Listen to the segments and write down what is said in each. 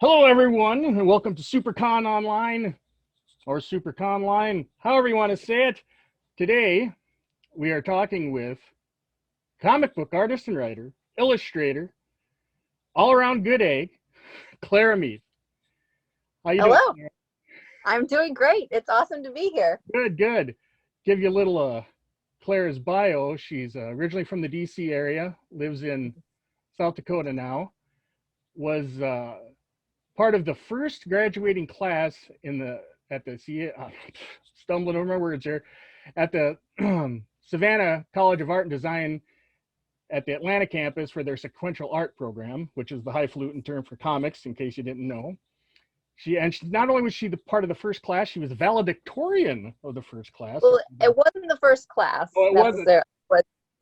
Hello, everyone, and welcome to SuperCon Online or SuperConline, however you want to say it. Today, we are talking with comic book artist and writer, illustrator, all-around good egg, Clara Meath. How you Hello. doing, Clara? I'm doing great. It's awesome to be here. Good, good. Give you a little Clara's bio. She's originally from the DC area, lives in South Dakota now, was part of the first graduating class stumbling over my words here, at the Savannah College of Art and Design at the Atlanta campus for their Sequential Art program, which is the highfalutin term for comics, in case you didn't know. Not only was she the part of the first class, she was the valedictorian of the first class. Well, it wasn't the first class. Oh, it wasn't?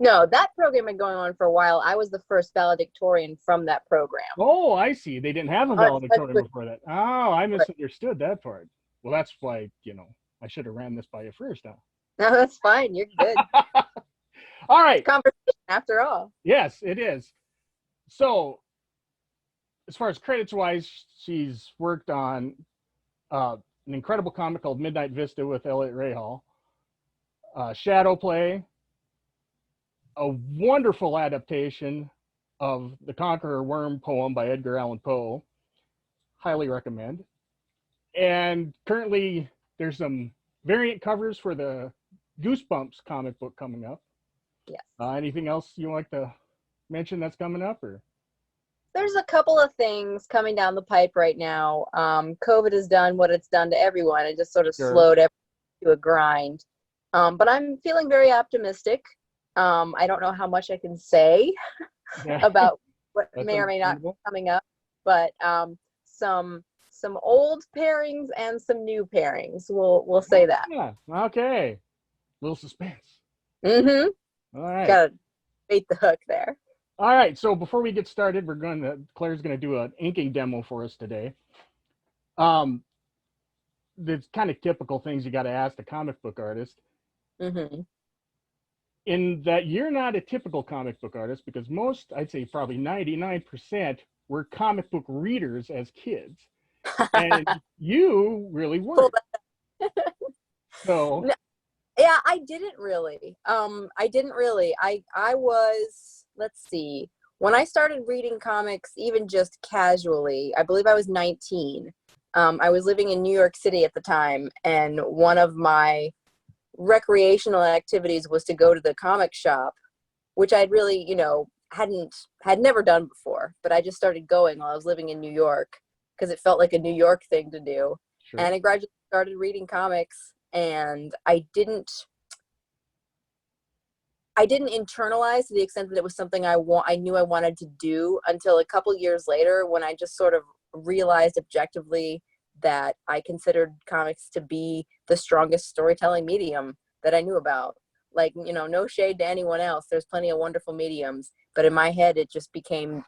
No, that program had been going on for a while. I was the first valedictorian from that program. Oh, I see. They didn't have a valedictorian before that. Oh, I misunderstood that part. Well, that's why, I should have ran this by you first, huh? No, that's fine. You're good. All right. Conversation after all. Yes, it is. So, as far as credits wise, she's worked on an incredible comic called Midnight Vista with Elliot Rahal, Shadow Play, a wonderful adaptation of the Conqueror Worm poem by Edgar Allan Poe. Highly recommend. And currently, there's some variant covers for the Goosebumps comic book coming up. Yes. Anything else you like to mention that's coming up, or? There's a couple of things coming down the pipe right now. COVID has done what it's done to everyone. It just sort of slowed everything to a grind. But I'm feeling very optimistic. I don't know how much I can say about what may or may not be coming up, but some old pairings and some new pairings. We'll say that. Yeah. Okay. Little suspense. Mm-hmm. All right. Gotta bait the hook there. All right. So before we get started, Claire's gonna do an inking demo for us today. There's kind of typical things you got to ask the comic book artist. Mm-hmm. In that you're not a typical comic book artist, because most, I'd say probably 99%, were comic book readers as kids. And you really weren't. So yeah, I didn't really. I was, let's see, when I started reading comics, even just casually, I believe I was 19. I was living in New York City at the time, and one of my recreational activities was to go to the comic shop, which I'd really, had never done before, but I just started going while I was living in New York because it felt like a New York thing to do. Sure. And I gradually started reading comics, and I didn't internalize to the extent that it was something I knew I wanted to do until a couple years later, when I just sort of realized objectively that I considered comics to be the strongest storytelling medium that I knew about. Like, no shade to anyone else. There's plenty of wonderful mediums, but in my head, it just became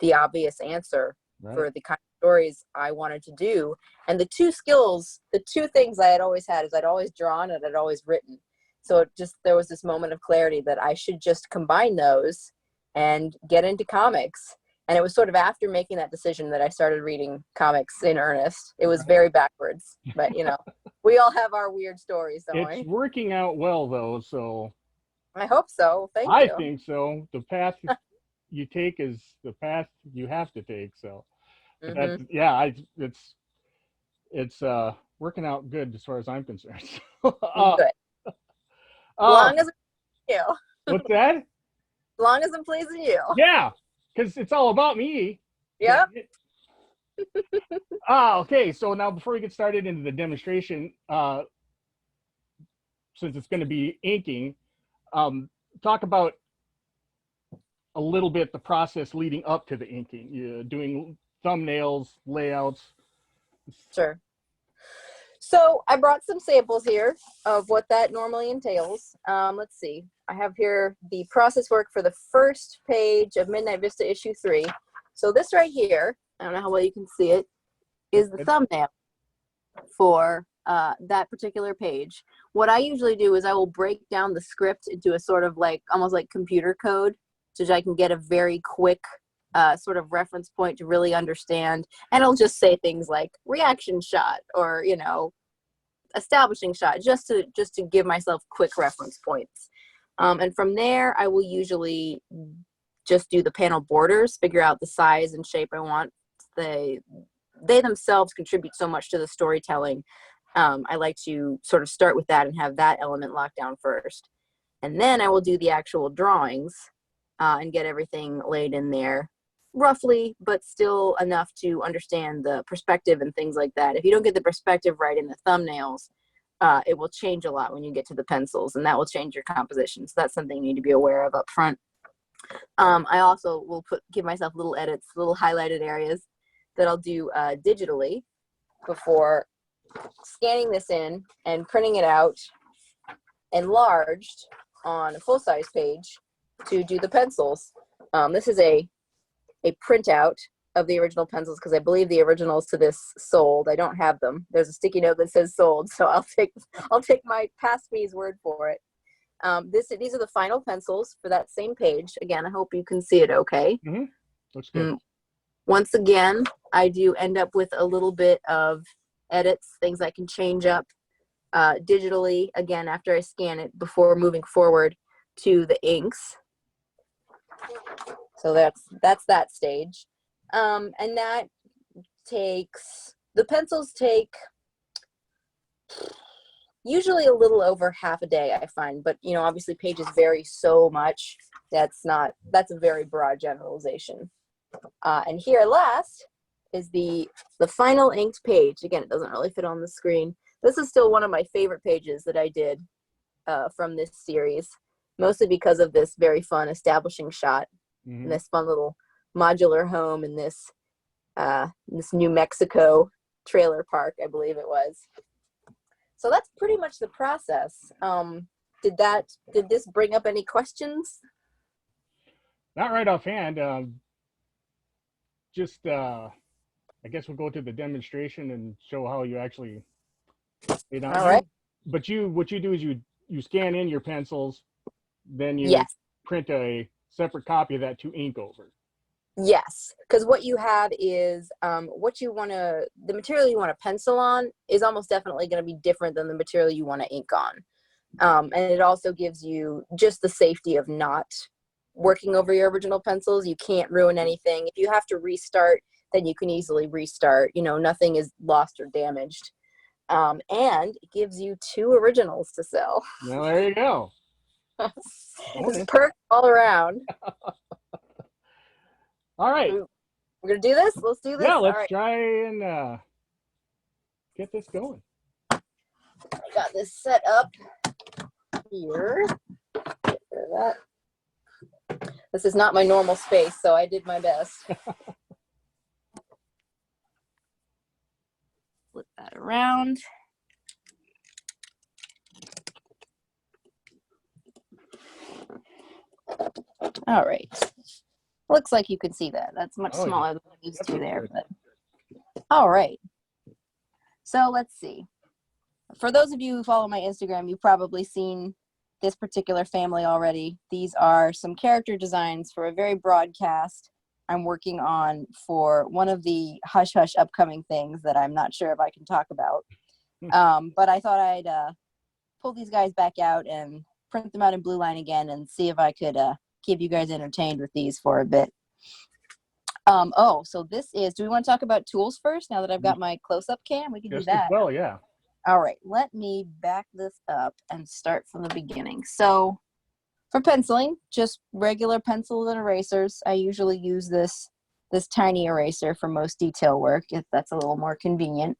the obvious answer for the kind of stories I wanted to do. And the two things I had always had is I'd always drawn and I'd always written. So there was this moment of clarity that I should just combine those and get into comics. And it was sort of after making that decision that I started reading comics in earnest. It was very backwards, but we all have our weird stories, don't we? It's working out well, though, so. I hope so. Thank you. I think so. The path you take is the path you have to take, so. Mm-hmm. It's working out good as far as I'm concerned. Good. As long as it's you. What's that? As long as I'm pleasing you. Yeah. Because it's all about me. Yep. Okay. So now, before we get started into the demonstration, since it's going to be inking, talk about a little bit the process leading up to the inking. You're doing thumbnails, layouts. Sure. So I brought some samples here of what that normally entails. Let's see. I have here the process work for the first page of Midnight Vista issue 3. So this right here, I don't know how well you can see it, is the thumbnail for that particular page. What I usually do is I will break down the script into a sort of almost like computer code, so that I can get a very quick sort of reference point to really understand. And I'll just say things like reaction shot or, you know, establishing shot, just to give myself quick reference points. And from there, I will usually just do the panel borders, figure out the size and shape I want. They themselves contribute so much to the storytelling. I like to sort of start with that and have that element locked down first. And then I will do the actual drawings and get everything laid in there roughly, but still enough to understand the perspective and things like that. If you don't get the perspective right in the thumbnails, it will change a lot when you get to the pencils, and that will change your composition. So that's something you need to be aware of up front. I also will give myself little edits, little highlighted areas that I'll do digitally before scanning this in and printing it out enlarged on a full-size page to do the pencils. This is a printout of the original pencils because I believe the originals to this sold. I don't have them. There's a sticky note that says sold, so I'll take my past me's word for it. These are the final pencils for that same page. Again, I hope you can see it okay. Mm-hmm. Looks good. Once again, I do end up with a little bit of edits, things I can change up digitally, again, after I scan it before moving forward to the inks. So that's that stage. And that the pencils take usually a little over half a day, I find, but you know, obviously pages vary so much. That's a very broad generalization. And here last is the final inked page. Again, it doesn't really fit on the screen. This is still one of my favorite pages that I did from this series, mostly because of this very fun establishing shot. Mm-hmm. And this fun little modular home in this New Mexico trailer park, I believe it was. So that's pretty much the process. Did this bring up any questions? Not right offhand. I guess we'll go to the demonstration and show how you actually. All right. But what you do is you scan in your pencils, then you print a separate copy of that to ink over. Yes, because what you have is the material you want to pencil on is almost definitely going to be different than the material you want to ink on. And it also gives you just the safety of not working over your original pencils. You can't ruin anything. If you have to restart, then you can easily restart. You know, nothing is lost or damaged. And it gives you 2 originals to sell. Well, there you go. It's perks all around. All right. We're going to do this? Let's do this. Yeah, let's try and get this going. I got this set up here. Get rid of that. This is not my normal space, so I did my best. Flip that around. All right. Looks like you can see that. That's much smaller than I'm used to there. But all right. So let's see. For those of you who follow my Instagram, you've probably seen this particular family already. These are some character designs for a very broad cast I'm working on for one of the hush-hush upcoming things that I'm not sure if I can talk about. But I thought I'd pull these guys back out and print them out in blue line again and see if I could keep you guys entertained with these for a bit. So this is, do we want to talk about tools first now that I've got my close-up cam? We can do that. Well, yeah. All right, let me back this up and start from the beginning. So for penciling, just regular pencils and erasers. I usually use this tiny eraser for most detail work if that's a little more convenient.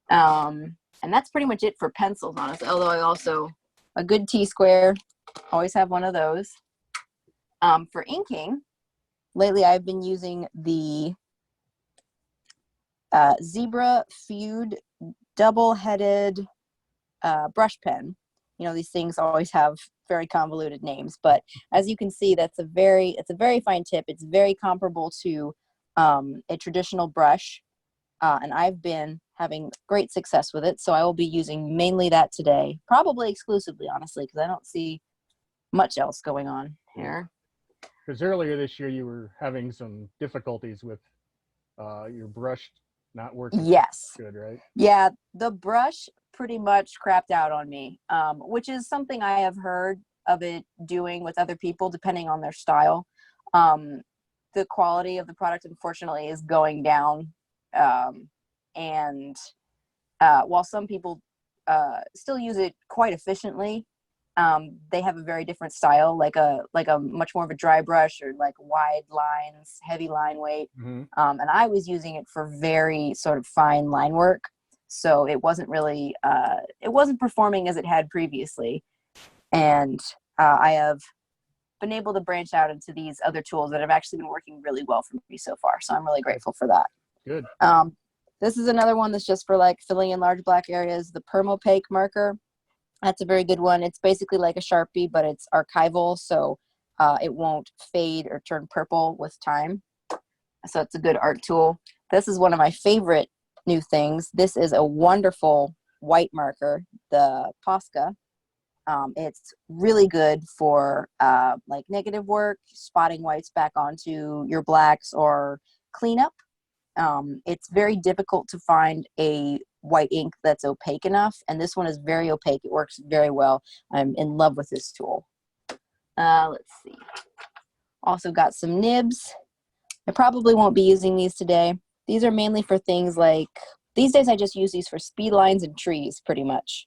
And that's pretty much it for pencils, honestly. Although I also, a good T-square, always have one of those. For inking, lately I've been using the Zebra Feud double-headed brush pen. You know, these things always have very convoluted names, but as you can see, it's a very fine tip. It's very comparable to a traditional brush, and I've been having great success with it. So I will be using mainly that today, probably exclusively, honestly, because I don't see much else going on here. Because earlier this year you were having some difficulties with your brush not working Yes. good, right? Yeah, the brush pretty much crapped out on me, which is something I have heard of it doing with other people, depending on their style. The quality of the product, unfortunately, is going down. And while some people still use it quite efficiently, they have a very different style, like a much more of a dry brush, or like wide lines, heavy line weight. Mm-hmm. And I was using it for very sort of fine line work, so it wasn't really it wasn't performing as it had previously. And I have been able to branch out into these other tools that have actually been working really well for me so far. So I'm really grateful for that. Good. This is another one that's just for like filling in large black areas. The permopaque marker. That's a very good one. It's basically like a Sharpie, but it's archival, so it won't fade or turn purple with time. So it's a good art tool. This is one of my favorite new things. This is a wonderful white marker, the Posca. It's really good for like negative work, spotting whites back onto your blacks, or cleanup. It's very difficult to find a white ink that's opaque enough, and this one is very opaque. It works very well. I'm in love with this tool. Let's see. Also got some nibs. I probably won't be using these today. These are mainly for things like, these days I just use these for speed lines and trees pretty much.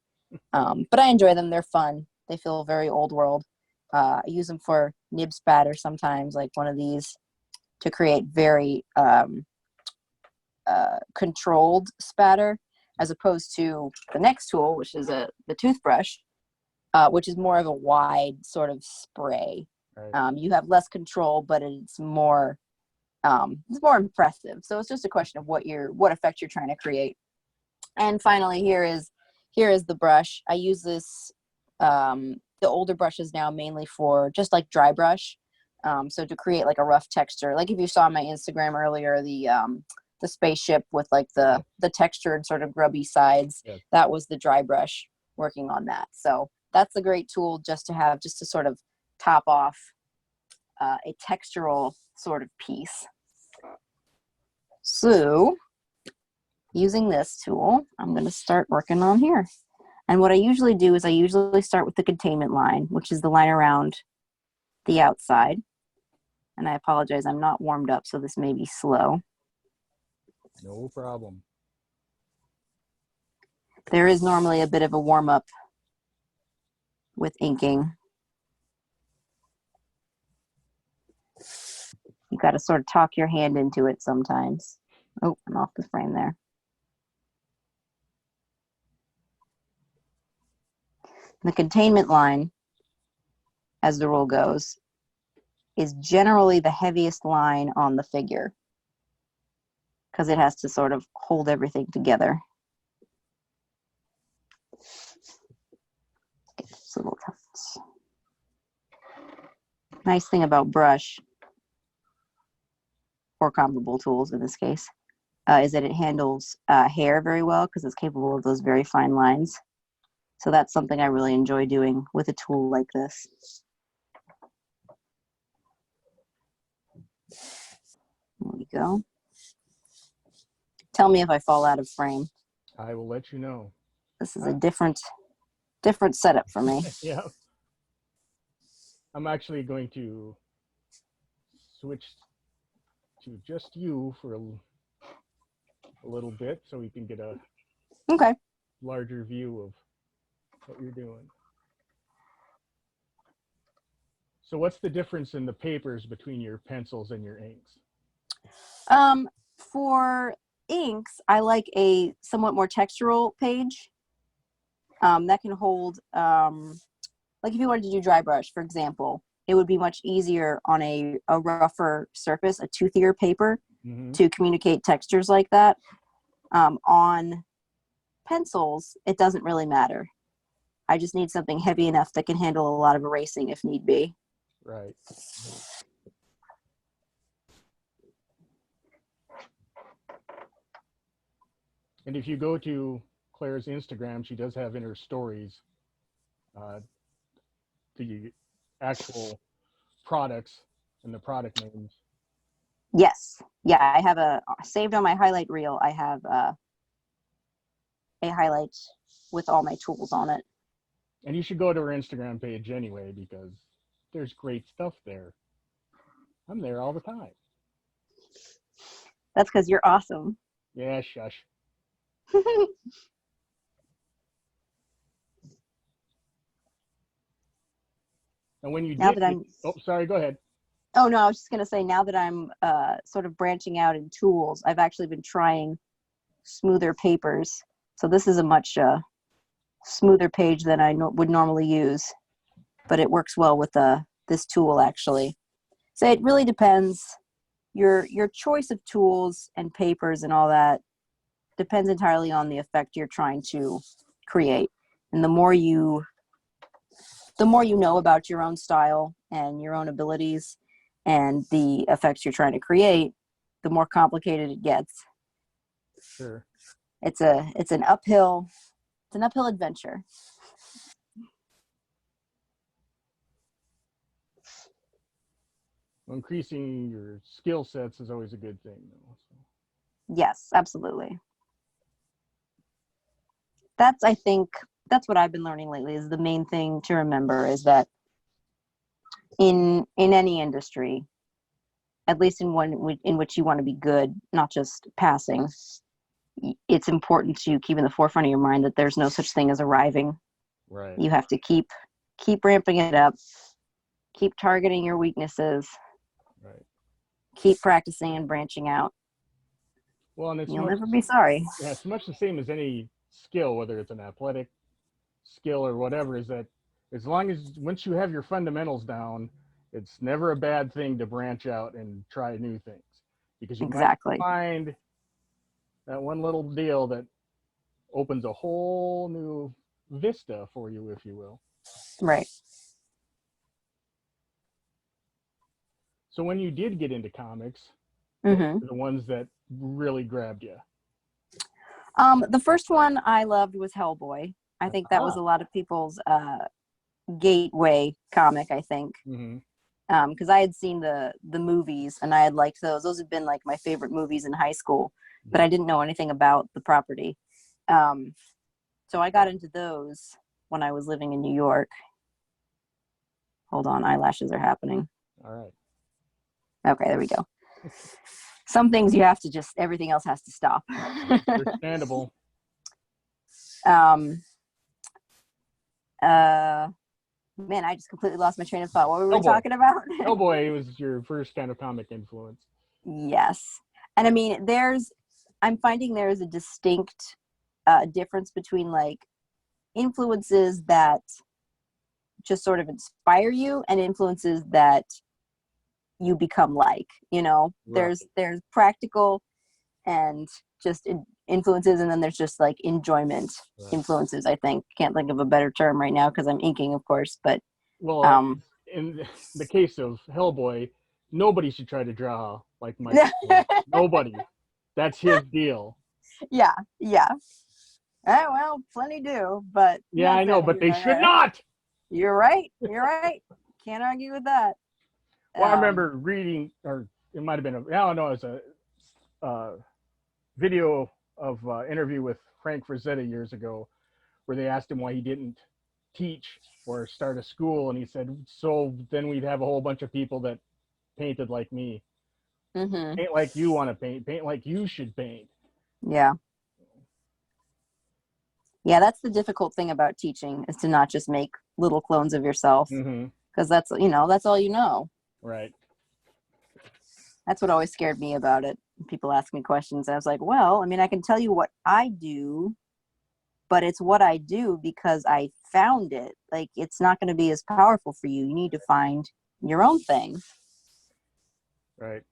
But I enjoy them. They're fun. They feel very old world. I use them for nib spatter sometimes, like one of these, to create very controlled spatter, as opposed to the next tool, which is the toothbrush, which is more of a wide sort of spray. Right. You have less control, but it's more impressive. So it's just a question of what effect you're trying to create. And finally, here is the brush. I use this, the older brushes now mainly for just like dry brush. So to create like a rough texture, like if you saw my Instagram earlier, the spaceship with like the textured sort of grubby sides, Yes. that was the dry brush working on that. So that's a great tool just to have, just to sort of top off a textural sort of piece. So using this tool, I'm going to start working on here. And what I usually do is I usually start with the containment line, which is the line around the outside. And I apologize, I'm not warmed up, so this may be slow. No problem. There is normally a bit of a warm up with inking. You got to sort of talk your hand into it sometimes. Oh, I'm off the frame there. The containment line, as the rule goes, is generally the heaviest line on the figure, because it has to sort of hold everything together. Get this little tufts. Nice thing about brush, or comparable tools in this case, is that it handles hair very well, because it's capable of those very fine lines. So that's something I really enjoy doing with a tool like this. There we go. Tell me if I fall out of frame. I will let you know. This is a different setup for me. Yeah. I'm actually going to switch to just you for a little bit so we can get a Okay. larger view of what you're doing. So what's the difference in the papers between your pencils and your inks? For inks, I like a somewhat more textural page that can hold, like if you wanted to do dry brush, for example, it would be much easier on a rougher surface, a toothier paper, to communicate textures like that. On pencils, it doesn't really matter. I just need something heavy enough that can handle a lot of erasing if need be. Right. And if you go to Claire's Instagram, she does have in her stories the actual products and the product names. Yes. Yeah, I have saved on my highlight reel. I have a highlight with all my tools on it. And you should go to her Instagram page anyway, because there's great stuff there. I'm there all the time. That's because you're awesome. Yeah, shush. And when you Now did, that I'm, oh, sorry, go ahead. oh no, I was just gonna say, now that I'm sort of branching out in tools, I've actually been trying smoother papers. So this is a much smoother page than I would normally use, but it works well with this tool actually. So it really depends. Your choice of tools and papers and all that depends entirely on the effect you're trying to create. And the more you know about your own style and your own abilities and the effects you're trying to create, the more complicated it gets. Sure. It's an uphill adventure. Well, increasing your skill sets is always a good thing, though. So. Yes, absolutely. I think that's what I've been learning lately, is the main thing to remember is that in any industry, at least in one in which you want to be good, not just passing, it's important to keep in the forefront of your mind that there's no such thing as arriving. Right. You have to keep ramping it up, keep targeting your weaknesses, right. Keep practicing and branching out. Well, and You'll never be sorry. Yeah, it's much the same as any skill, whether it's an athletic skill or whatever, is that as long as once you have your fundamentals down, it's never a bad thing to branch out and try new things, because you Exactly. might find that one little deal that opens a whole new vista for you, if you will. Right. So when you did get into comics, Mm-hmm. the ones that really grabbed you? The first one I loved was Hellboy. I think that was a lot of people's gateway comic, I think. Mm-hmm. Because I had seen the movies and I had liked those. Those had been like my favorite movies in high school, but I didn't know anything about the property. So I got into those when I was living in New York. Hold on, eyelashes are happening. All right. Okay, there we go. Some things you have to just, everything else has to stop. Understandable. Man, I just completely lost my train of thought. What were we talking about? Hellboy was your first kind of comic influence. Yes. And I mean, I'm finding there's a distinct difference between like influences that just sort of inspire you and influences that you become like, you know. Right. There's practical and just influences, and then there's just like enjoyment influences. I think, can't think of a better term right now because I'm inking, of course, but in the case of Hellboy, nobody should try to draw like Mike. Nobody. That's his deal. Yeah. Well, plenty do, but yeah, I know, but they should not. You're right. Can't argue with that. Well, I remember reading, or it might have been it was a video of interview with Frank Frazetta years ago, where they asked him why he didn't teach or start a school, and he said, so then we'd have a whole bunch of people that painted like me. Mm-hmm. Paint like you want to paint like you should paint. Yeah, that's the difficult thing about teaching, is to not just make little clones of yourself, because that's all you know. Right. That's what always scared me about it. People ask me questions, and I was like, well, I mean, I can tell you what I do, but it's what I do because I found it. Like, it's not going to be as powerful for you. You need to find your own thing. Right.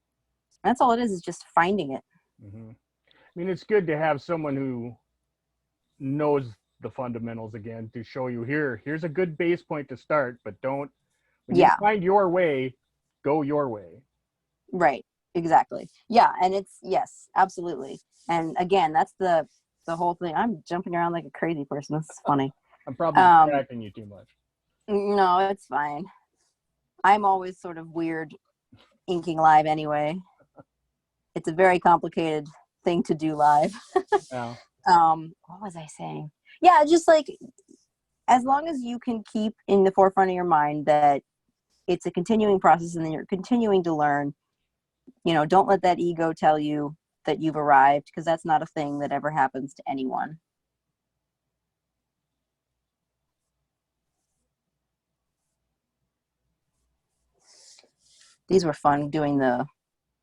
That's all it is just finding it. Mm-hmm. I mean, it's good to have someone who knows the fundamentals again, to show you here's a good base point to start, but when you find your way, go your way. Right. Exactly. Yeah. And yes, absolutely. And again, that's the whole thing. I'm jumping around like a crazy person. This is funny. I'm probably distracting you too much. No, it's fine. I'm always sort of weird inking live anyway. It's a very complicated thing to do live. Yeah. What was I saying? Yeah, just like, as long as you can keep in the forefront of your mind that it's a continuing process and then you're continuing to learn, you know, don't let that ego tell you that you've arrived, because that's not a thing that ever happens to anyone. These were fun, doing the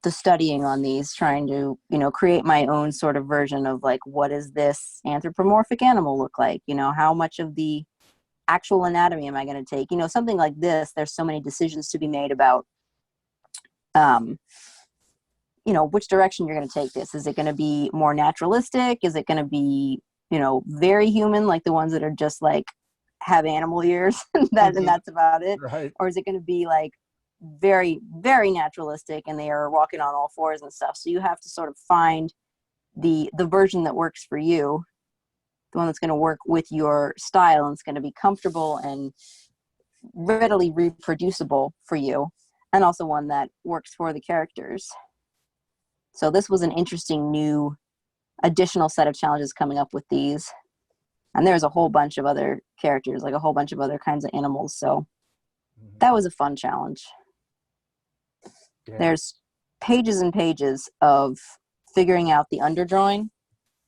studying on these, trying to, you know, create my own sort of version of like, what does this anthropomorphic animal look like? You know, how much of the actual anatomy am I going to take? You know, something like this, there's so many decisions to be made about, you know, which direction you're going to take this. Is it going to be more naturalistic? Is it going to be, you know, very human, like the ones that are just like have animal ears and that's about it? Right. Or is it going to be like very, very naturalistic and they are walking on all fours and stuff? So you have to sort of find the version that works for you, the one that's going to work with your style and it's going to be comfortable and readily reproducible for you, and also one that works for the characters. So this was an interesting new additional set of challenges coming up with these. And there's a whole bunch of other characters, like a whole bunch of other kinds of animals. So that was a fun challenge. Yeah. There's pages and pages of figuring out the underdrawing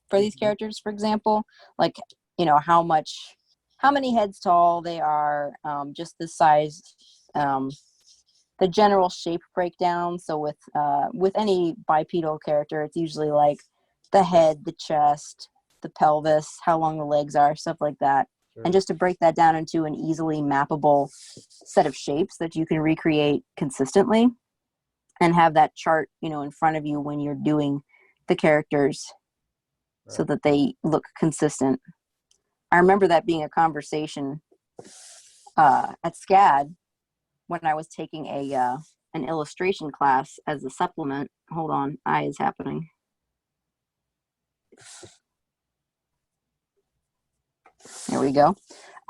for these characters, for example, like, you know, how many heads tall they are, just the size, the general shape breakdown. So with any bipedal character, it's usually like the head, the chest, the pelvis, how long the legs are, stuff like that. Sure. And just to break that down into an easily mappable set of shapes that you can recreate consistently and have that chart, you know, in front of you when you're doing the characters, right, so that they look consistent. I remember that being a conversation at SCAD when I was taking an illustration class as a supplement. Hold on, eye is happening. There we go.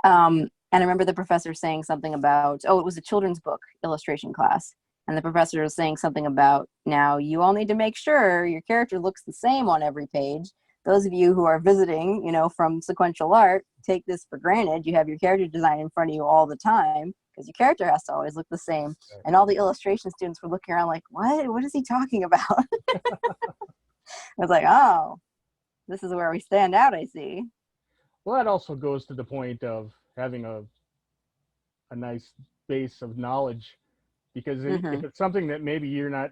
And I remember the professor saying something about, it was a children's book illustration class. And the professor was saying something about, now you all need to make sure your character looks the same on every page. Those of you who are visiting, you know, from Sequential Art, take this for granted. You have your character design in front of you all the time because your character has to always look the same. And all the illustration students were looking around like, what is he talking about? I was like, oh, this is where we stand out, I see. Well, that also goes to the point of having a nice base of knowledge, because if it's something that maybe you're not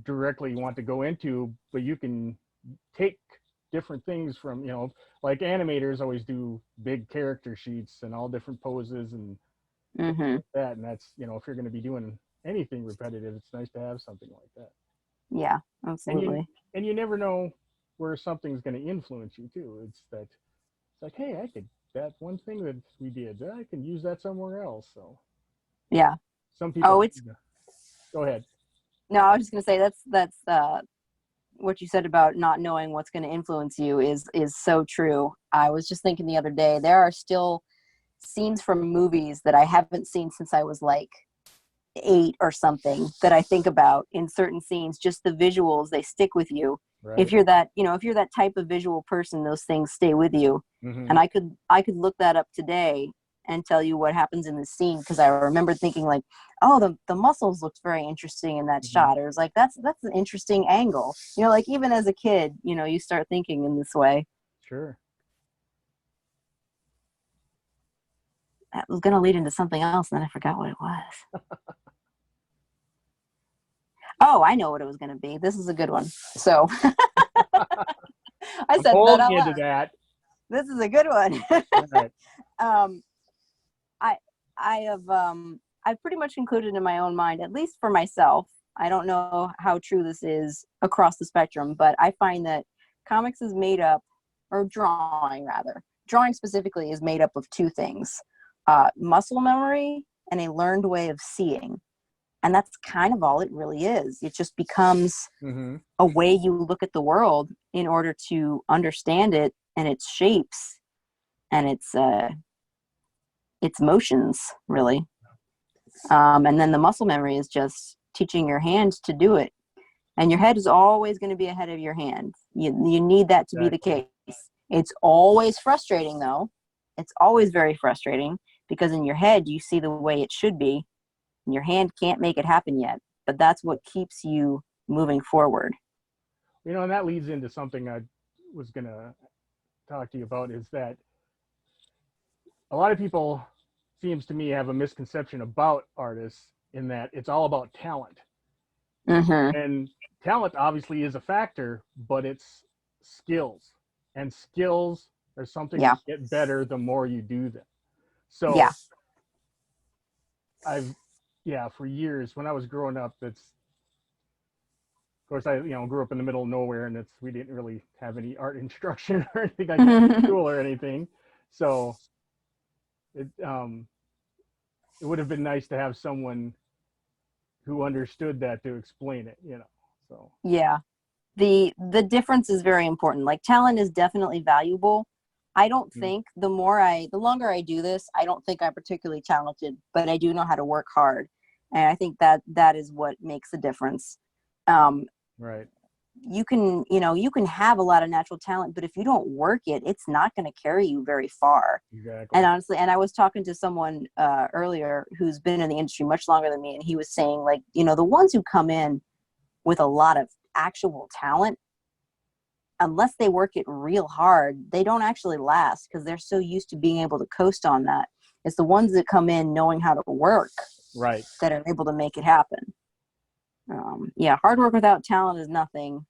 directly want to go into, but you can take different things from, you know, like animators always do big character sheets and all different poses and like that. And that's, you know, if you're going to be doing anything repetitive, it's nice to have something like that. Yeah, absolutely. And you never know where something's going to influence you too. It's like, hey, that one thing that we did, I can use that somewhere else. So yeah, some people. Go ahead. No, I was just gonna say that's what you said about not knowing what's going to influence you is so true. I was just thinking the other day, there are still scenes from movies that I haven't seen since I was like 8 or something that I think about in certain scenes. Just the visuals, they stick with you. Right. If you're that type of visual person, those things stay with you. And I could look that up today and tell you what happens in the scene, because I remember thinking like, oh, the muscles looked very interesting in that shot. Or it was like, that's an interesting angle. You know, like even as a kid, you know, you start thinking in this way. Sure. That was going to lead into something else, and then I forgot what it was. Oh, I know what it was going to be. This is a good one. So I said that out loud. That. This is a good one. Right. I've pretty much concluded in my own mind, at least for myself. I don't know how true this is across the spectrum, but I find that comics is made up, or drawing specifically is made up of 2 things, muscle memory and a learned way of seeing. And that's kind of all it really is. It just becomes a way you look at the world in order to understand it and its shapes and its motions, really. And then the muscle memory is just teaching your hand to do it. And your head is always going to be ahead of your hand. You need that to be the case. It's always frustrating, though. It's always very frustrating because in your head, you see the way it should be, and your hand can't make it happen yet. But that's what keeps you moving forward. You know, and that leads into something I was going to talk to you about, is that a lot of people, seems to me, have a misconception about artists in that it's all about talent. Mm-hmm. And talent obviously is a factor, but it's skills. And skills are something that get better the more you do them. So for years when I was growing up, of course, I grew up in the middle of nowhere, and we didn't really have any art instruction or anything like that in school or anything. So it would have been nice to have someone who understood that to explain it, So the difference is very important. Like, talent is definitely valuable. I don't think the longer I do this, I don't think I'm particularly talented, but I do know how to work hard, and I think that is what makes the difference. Right. You can have a lot of natural talent, but if you don't work it, it's not going to carry you very far. Exactly. And honestly, and I was talking to someone earlier who's been in the industry much longer than me, and he was saying, like, the ones who come in with a lot of actual talent, unless they work it real hard, they don't actually last because they're so used to being able to coast on that. It's the ones that come in knowing how to work that are able to make it happen. Hard work without talent is nothing,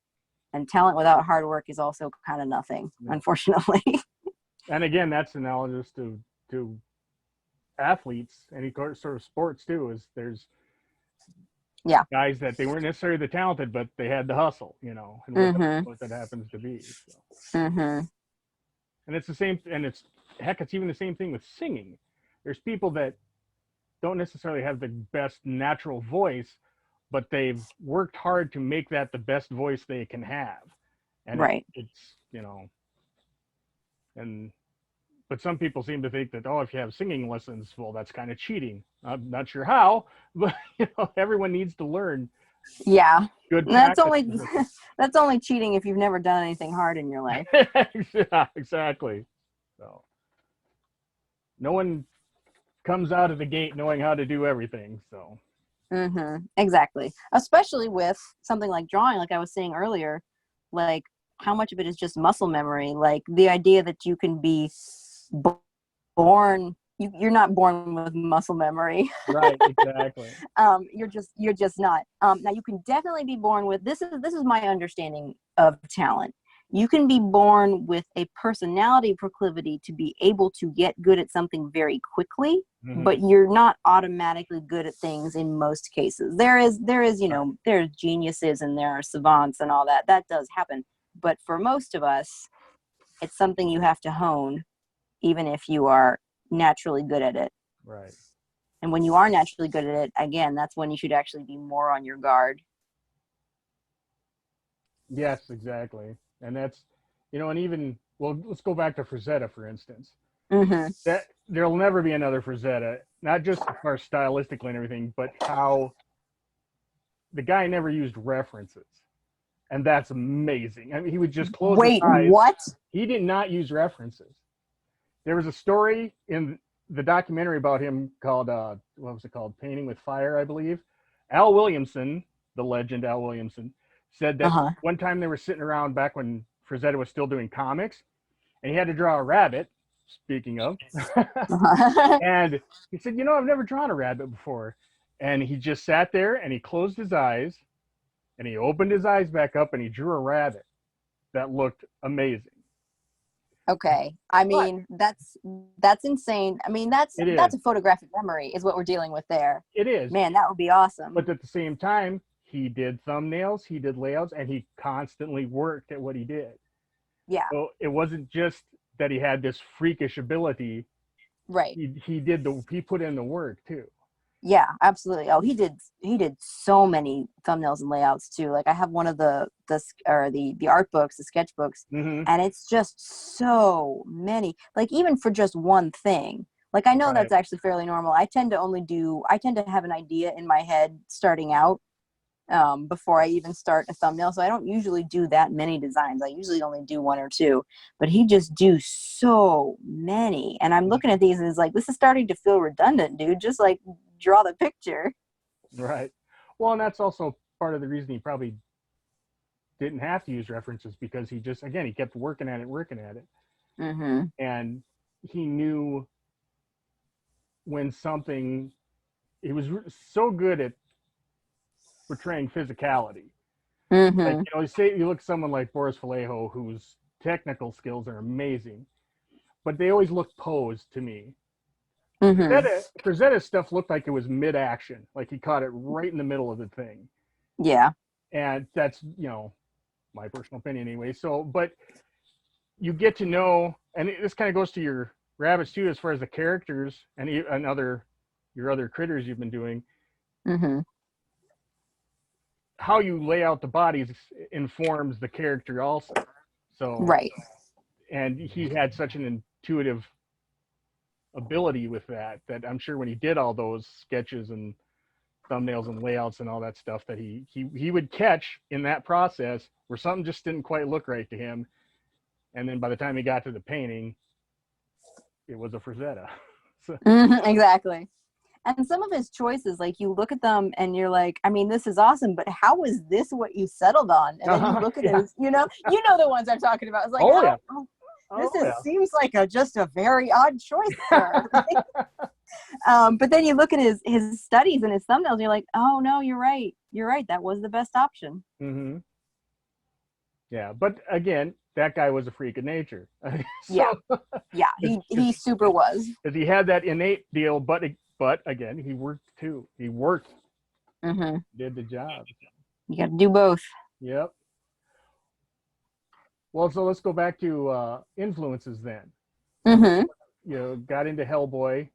and talent without hard work is also kind of nothing, unfortunately. And again, that's analogous to athletes, any sort of sports too. Is there's guys that they weren't necessarily the talented, but they had the hustle, and what that happens to be. So. And it's the same, and it's even the same thing with singing. There's people that don't necessarily have the best natural voice, but they've worked hard to make that the best voice they can have. And it's but some people seem to think that, if you have singing lessons, well, that's kind of cheating. I'm not sure how, but everyone needs to learn. Yeah. Good. That's only cheating if you've never done anything hard in your life. Yeah, exactly. So no one comes out of the gate knowing how to do everything. So. Exactly. Especially with something like drawing, like I was saying earlier, like how much of it is just muscle memory? Like the idea that you can be born, you're not born with muscle memory. Right, exactly. You're just not. Now you can definitely be born with, this is my understanding of talent. You can be born with a personality proclivity to be able to get good at something very quickly, but you're not automatically good at things in most cases. There's geniuses and there are savants and all that. That does happen. But for most of us, it's something you have to hone, even if you are naturally good at it. Right. And when you are naturally good at it, again, that's when you should actually be more on your guard. Yes, exactly. And that's, and even, let's go back to Frazetta, for instance. That there'll never be another Frazetta, not just as far as stylistically and everything, but how the guy never used references. And that's amazing. I mean, he would just close his eyes. What? He did not use references. There was a story in the documentary about him called, what was it called? Painting with Fire, I believe. Al Williamson, the legend Al Williamson, said that one time they were sitting around back when Frazetta was still doing comics, and he had to draw a rabbit, speaking of. And he said, I've never drawn a rabbit before. And he just sat there and he closed his eyes and he opened his eyes back up and he drew a rabbit that looked amazing. Okay. I mean, that's insane. I mean, that's a photographic memory is what we're dealing with there. It is. Man, that would be awesome. But at the same time, he did thumbnails, he did layouts, and he constantly worked at what he did. Yeah. So it wasn't just that he had this freakish ability. Right. He put in the work too. Yeah, absolutely. Oh, he did so many thumbnails and layouts too. Like I have one of the art books, the sketchbooks, and it's just so many. Like even for just one thing. Like I know that's actually fairly normal. I tend to have an idea in my head starting out, before I even start a thumbnail. So I don't usually do that many designs. I usually only do 1 or 2, but he just do so many. And I'm looking at these and it's like, this is starting to feel redundant, dude. Just like draw the picture. Right. Well, and that's also part of the reason he probably didn't have to use references, because he just, again, he kept working at it. Mm-hmm. And he knew when something, he was so good at portraying physicality. Mm-hmm. Like, you know, say you look at someone like Boris Vallejo, whose technical skills are amazing, but they always look posed to me. Mm-hmm. Frazetta's stuff looked like it was mid-action, like he caught it right in the middle of the thing. Yeah. And that's, you know, my personal opinion anyway. So, but you get to know, and this kind of goes to your rabbits too, as far as the characters and your other critters you've been doing. Mm-hmm. How you lay out the bodies informs the character also. So, Right. and he had such an intuitive ability with that I'm sure when he did all those sketches and thumbnails and layouts and all that stuff, that he would catch in that process where something just didn't quite look right to him, and then by the time he got to the painting, it was a Frazetta. So, exactly. And some of his choices, like you look at them and you're like, I mean, this is awesome, but how is this what you settled on? And then you look at it, you know the ones I'm talking about. It's like, seems like just a very odd choice, sir. But then you look at his studies and his thumbnails, and you're like, oh no, you're right. That was the best option. Mm-hmm. Yeah, but again, that guy was a freak of nature. Yeah, he super was. Because he had that innate deal, but again, he worked too. He worked, mm-hmm. did the job. You got to do both. Yep. Well, so let's go back to influences then. Mm-hmm. You know, got into Hellboy.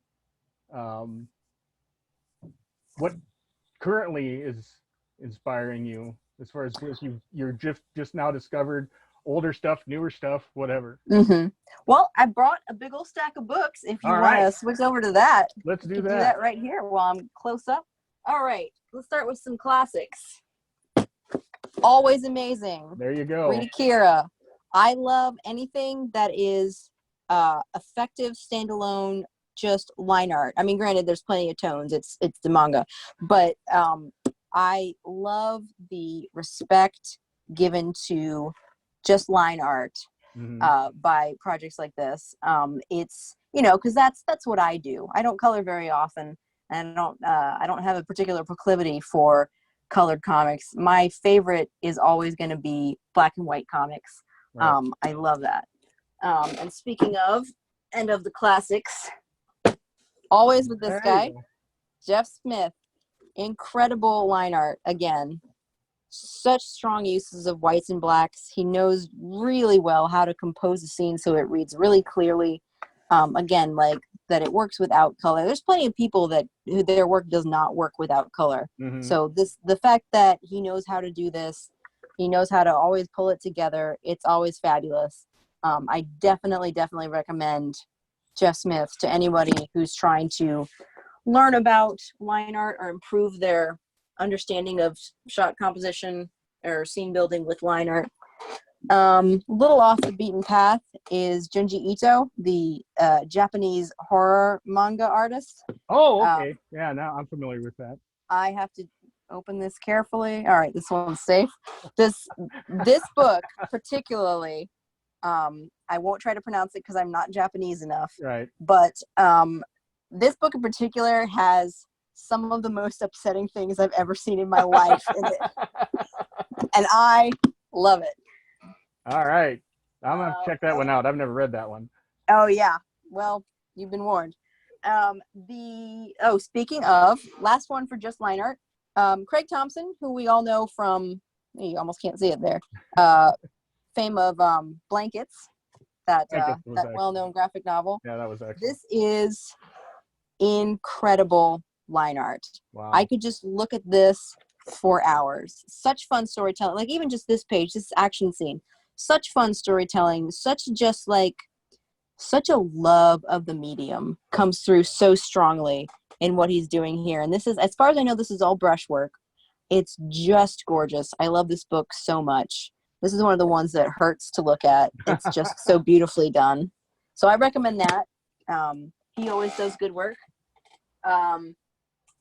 What currently is inspiring you as far as you're just now discovered older stuff, newer stuff, whatever? Mm-hmm. Well, I brought a big old stack of books. If you want to switch over to that, let's do that. Do that right here while I'm close up. All right, let's start with some classics. Always amazing. There you go. Rita Kira. I love anything that is effective standalone, just line art. I mean, granted, there's plenty of tones. It's the manga, but I love the respect given to just line art by projects like this. It's, you know, because that's what I do. I don't color very often, and I don't have a particular proclivity for colored comics. My favorite is always going to be black and white comics. Right. I love that. And speaking of end of the classics, always with this guy, Jeff Smith. Incredible line art again. Such strong uses of whites and blacks. He knows really well how to compose a scene so it reads really clearly. Again, like that it works without color. There's plenty of people who their work does not work without color. Mm-hmm. So the fact that he knows how to do this, he knows how to always pull it together. It's always fabulous. I definitely recommend Jeff Smith to anybody who's trying to learn about line art or improve their understanding of shot composition or scene building with line art. Little off the beaten path is Junji Ito, the Japanese horror manga artist. Oh, okay. Yeah, now I'm familiar with that. I have to open this carefully. All right, this one's safe. This book particularly, I won't try to pronounce it because I'm not Japanese enough. Right. But this book in particular has some of the most upsetting things I've ever seen in my life in it. And I love it. All right. I'm going to check that one out. I've never read that one. Oh, yeah. Well, you've been warned. Speaking of, last one for just line art. Craig Thompson, who we all know from, you almost can't see it there, fame of Blankets, that well-known graphic novel. Yeah, that was excellent. This is incredible line art. Wow. I could just look at this for hours. Such fun storytelling. Like even just this page, this action scene. Such fun storytelling. Such a love of the medium comes through so strongly in what he's doing here. And this is, as far as I know, this is all brushwork. It's just gorgeous. I love this book so much. This is one of the ones that hurts to look at. It's just so beautifully done. So I recommend that. He always does good work.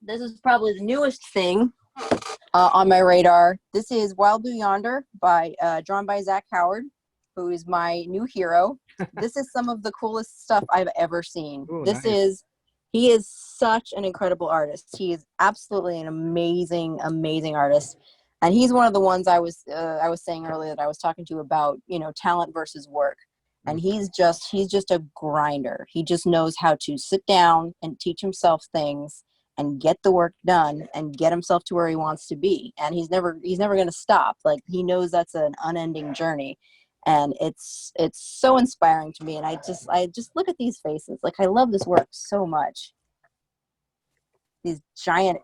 This is probably the newest thing on my radar. This is Wild Blue Yonder drawn by Zach Howard, who is my new hero. This is some of the coolest stuff I've ever seen. Ooh, Nice. He is such an incredible artist. He is absolutely an amazing, amazing artist. And he's one of the ones I was saying earlier that I was talking to about, talent versus work. And he's just a grinder. He just knows how to sit down and teach himself things and get the work done and get himself to where he wants to be. And he's never going to stop. Like, he knows that's an unending journey. And it's so inspiring to me. And I just look at these faces. Like, I love this work so much. These giant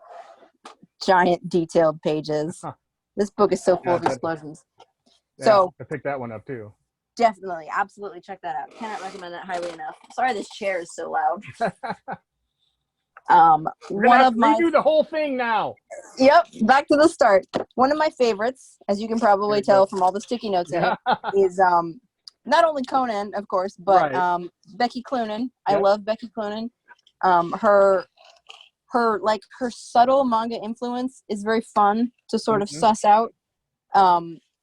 detailed pages. Huh. This book is so full of explosions. Yeah, So I picked that one up too. definitely, absolutely check that out. Cannot recommend that highly enough. Sorry, this chair is so loud. One of my redo the whole thing now. Yep, back to the start. One of my favorites, as you can probably tell from all the sticky notes in it, is not only Conan, of course, but Becky Cloonan. Yep. I love Becky Cloonan. Her subtle manga influence is very fun to sort of suss out.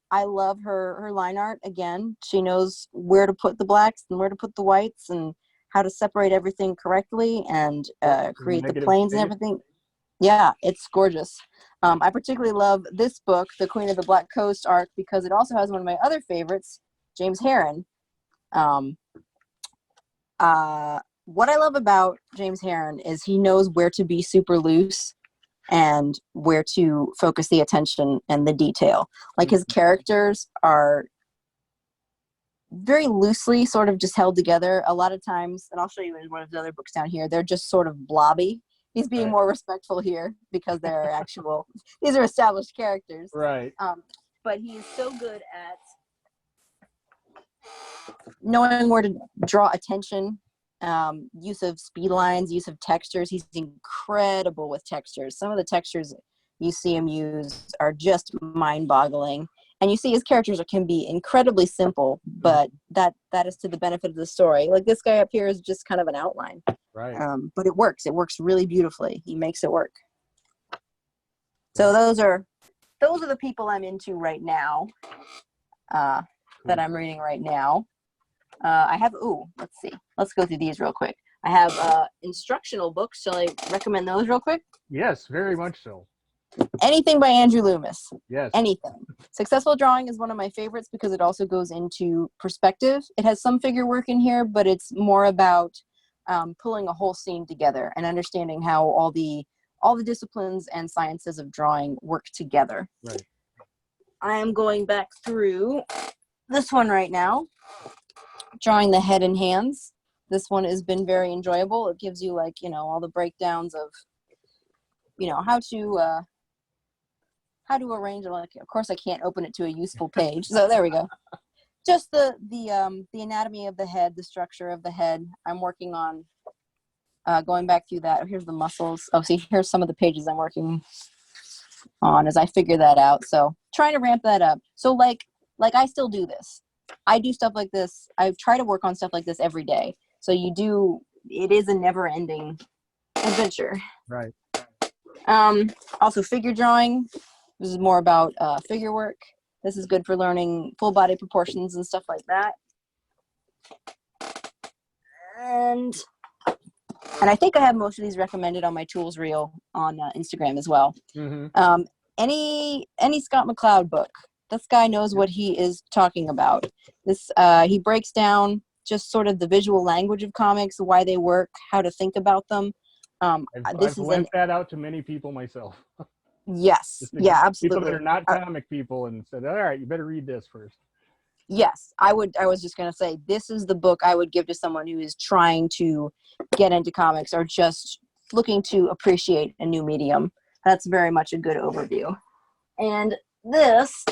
I love her line art. Again, she knows where to put the blacks and where to put the whites and how to separate everything correctly and create the planes and everything. Yeah, it's gorgeous. I particularly love this book, The Queen of the Black Coast arc, because it also has one of my other favorites, James Harren. What I love about James Harren is he knows where to be super loose and where to focus the attention and the detail. Like, his characters are very loosely sort of just held together a lot of times, and I'll show you in one of the other books down here, they're just sort of blobby. He's being more respectful here because they're these are established characters. Right. But he is so good at knowing where to draw attention, use of speed lines, use of textures. He's incredible with textures. Some of the textures you see him use are just mind-boggling. And you see his characters can be incredibly simple, but that is to the benefit of the story. Like, this guy up here is just kind of an outline. Right. But it works. It works really beautifully. He makes it work. So those are the people I'm into right now, that I'm reading right now. I have, let's see. Let's go through these real quick. I have instructional books. Shall I recommend those real quick? Yes, very much so. Anything by Andrew Loomis. Yes. Anything. Successful Drawing is one of my favorites because it also goes into perspective. It has some figure work in here, but it's more about pulling a whole scene together and understanding how all the disciplines and sciences of drawing work together. Right. I am going back through this one right now, Drawing the Head and Hands. This one has been very enjoyable. It gives you, all the breakdowns of, how to arrange it. Like, of course I can't open it to a useful page. So there we go. Just the anatomy of the head, the structure of the head. I'm working on going back through that. Here's the muscles. Oh, see, here's some of the pages I'm working on as I figure that out. So trying to ramp that up. So like I still do this. I do stuff like this. I try to work on stuff like this every day. So it is a never ending adventure. Right. Also figure drawing. This is more about figure work. This is good for learning full body proportions and stuff like that. And I think I have most of these recommended on my tools reel on Instagram as well. Mm-hmm. Any Scott McCloud book. This guy knows what he is talking about. He breaks down just sort of the visual language of comics, why they work, how to think about them. I've lent that out to many people myself. Yes. Yeah, absolutely. People that are not comic people and said, all right, you better read this first. Yes, I was just going to say, this is the book I would give to someone who is trying to get into comics or just looking to appreciate a new medium. That's very much a good overview. And this,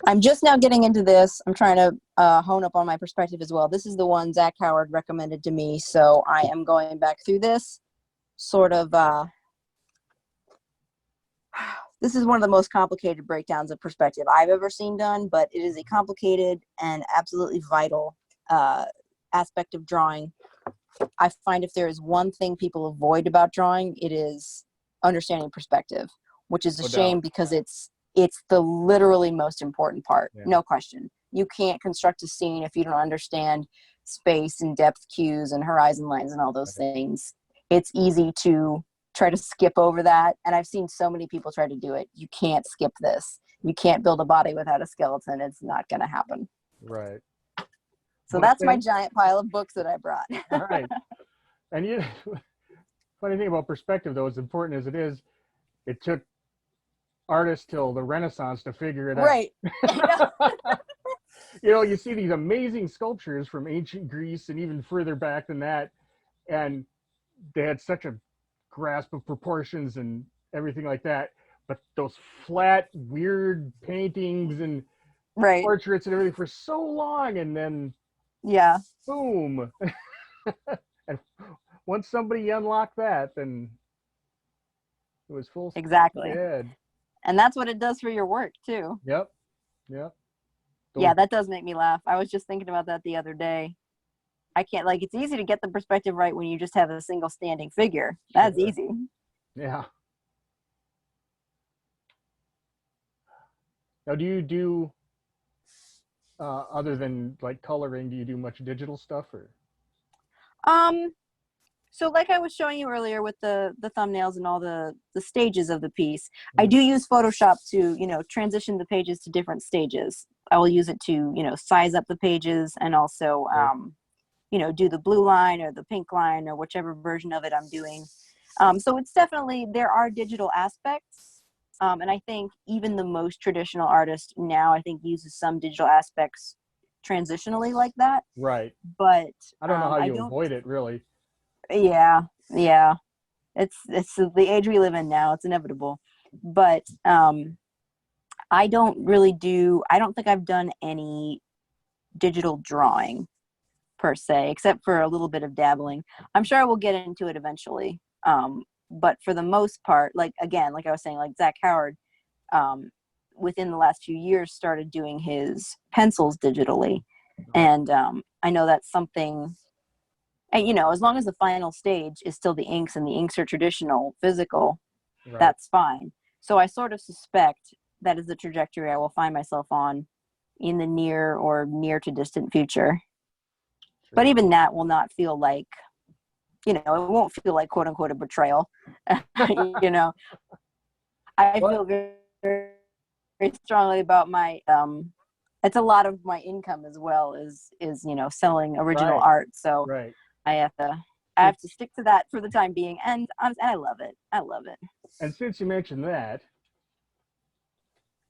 I'm just now getting into this. I'm trying to hone up on my perspective as well. This is the one Zach Howard recommended to me, so I am going back through this. sort of, this is one of the most complicated breakdowns of perspective I've ever seen done, but it is a complicated and absolutely vital aspect of drawing. I find if there is one thing people avoid about drawing, it is understanding perspective, which is a No shame doubt. because it's the literally most important part. Yeah. No question. You can't construct a scene if you don't understand space and depth cues and horizon lines and all those things. It's easy to try to skip over that. And I've seen so many people try to do it. You can't skip this. You can't build a body without a skeleton. It's not going to happen. Right. So But that's my then- giant pile of books that I brought. All right. And you, funny thing about perspective, though, as important as it is, it took artists till the Renaissance to figure it out. Right. You know, you see these amazing sculptures from ancient Greece and even further back than that, and they had such a grasp of proportions and everything like that. But those flat, weird paintings and Right. portraits and everything for so long, and then Yeah. boom. And once somebody unlocked that, then it was full speed Exactly. ahead. And that's what it does for your work too. Yep. Yep. Yeah, that does make me laugh. I was just thinking about that the other day. I can't, like, it's easy to get the perspective right when you just have a single standing figure. That's Sure. easy. Yeah. Now, do you do, other than like coloring, do you do much digital stuff or? So like I was showing you earlier with the thumbnails and all the stages of the piece, I do use Photoshop to, you know, transition the pages to different stages. I will use it to, you know, size up the pages and also, you know, do the blue line or the pink line or whichever version of it I'm doing. So it's definitely, there are digital aspects. And I think even the most traditional artist now, I think, uses some digital aspects transitionally like that. Right. But I don't know how you avoid it, really. Yeah. It's the age we live in now. It's inevitable. But I don't think I've done any digital drawing per se, except for a little bit of dabbling. I'm sure I will get into it eventually. But for the most part, like, again, like I was saying, like Zach Howard, within the last few years started doing his pencils digitally. And I know that's something, and, you know, as long as the final stage is still the inks and the inks are traditional, physical, Right. that's fine. So I sort of suspect that is the trajectory I will find myself on in the near or near to distant future. Sure. But even that will not feel like, you know, it won't feel like quote unquote a betrayal. You know, I feel very, very strongly about my, it's a lot of my income as well is, you know, selling original Right. art. So Right. I have to stick to that for the time being. And I love it. I love it. And since you mentioned that,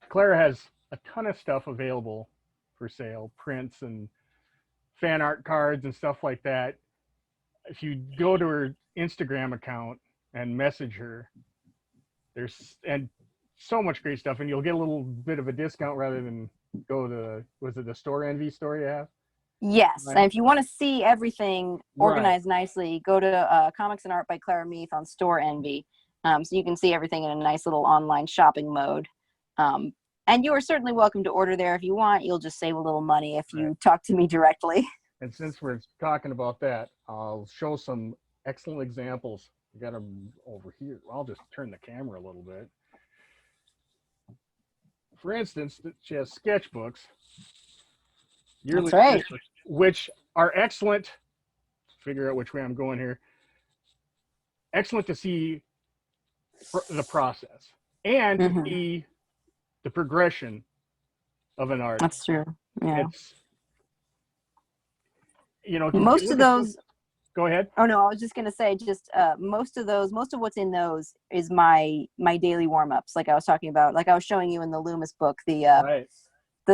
Clara has a ton of stuff available for sale, prints and fan art cards and stuff like that. If you go to her Instagram account and message her, there's and so much great stuff, and you'll get a little bit of a discount rather than go to, was it the Store Envy store you have? Yes. Right. And if you want to see everything organized Right. nicely, go to Comics and Art by Clara Meath on Store Envy. So you can see everything in a nice little online shopping mode. And you are certainly welcome to order there if you want. You'll just save a little money if you talk to me directly. And since we're talking about that, I'll show some excellent examples. I got them over here. I'll just turn the camera a little bit. For instance, she has sketchbooks, yearly That's right. sketchbooks, which are excellent. Figure out which way I'm going here. Excellent to see the process and to see the progression of an art. That's true. Yeah. It's, you know, Most of those. Go ahead. Oh no, I was just gonna say, just most of what's in those is my daily warm-ups, like I was talking about, like I was showing you in the Loomis book, the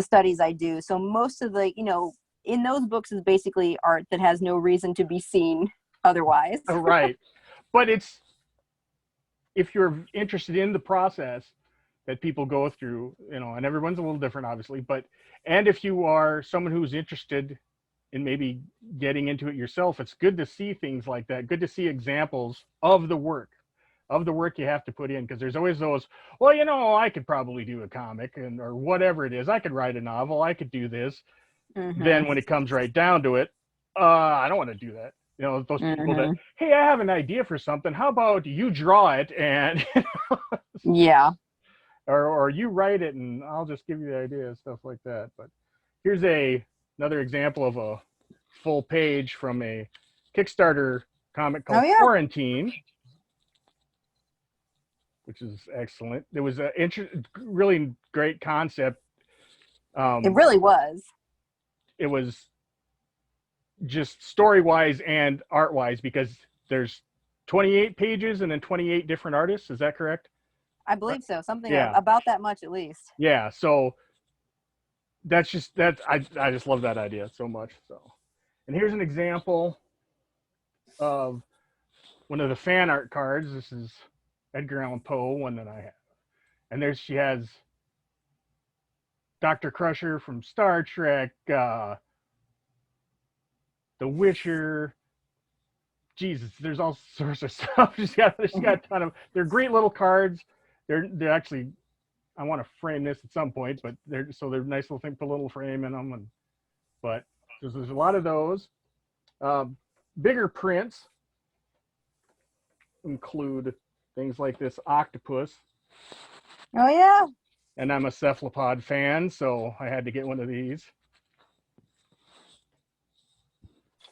studies I do. So most of the, you know, in those books is basically art that has no reason to be seen otherwise. Right. But it's, if you're interested in the process that people go through, you know, and everyone's a little different, obviously, but, and if you are someone who's interested and maybe getting into it yourself, it's good to see things like that. Good to see examples of the work you have to put in, because there's always those, well, you know, I could probably do a comic and or whatever it is. I could write a novel. I could do this. Then when it comes right down to it, I don't want to do that. You know, those people that, hey, I have an idea for something. How about you draw it and Yeah. or you write it and I'll just give you the idea, stuff like that. But here's another example of a full page from a Kickstarter comic called Quarantine, which is excellent. It was a really great concept. It really was. It was just story-wise and art-wise, because there's 28 pages and then 28 different artists. Is that correct? I believe so. Something about that much at least. Yeah. So that's just that. I just love that idea so much. So, and here's an example of one of the fan art cards. This is Edgar Allan Poe, one that I have. And she has Dr. Crusher from Star Trek, The Witcher. Jesus, there's all sorts of stuff. She's got a ton of. They're great little cards. They're actually. I want to frame this at some point, but they're nice little thing, put a little frame in them, but there's a lot of those. Bigger prints include things like this octopus. Oh yeah. And I'm a cephalopod fan, so I had to get one of these.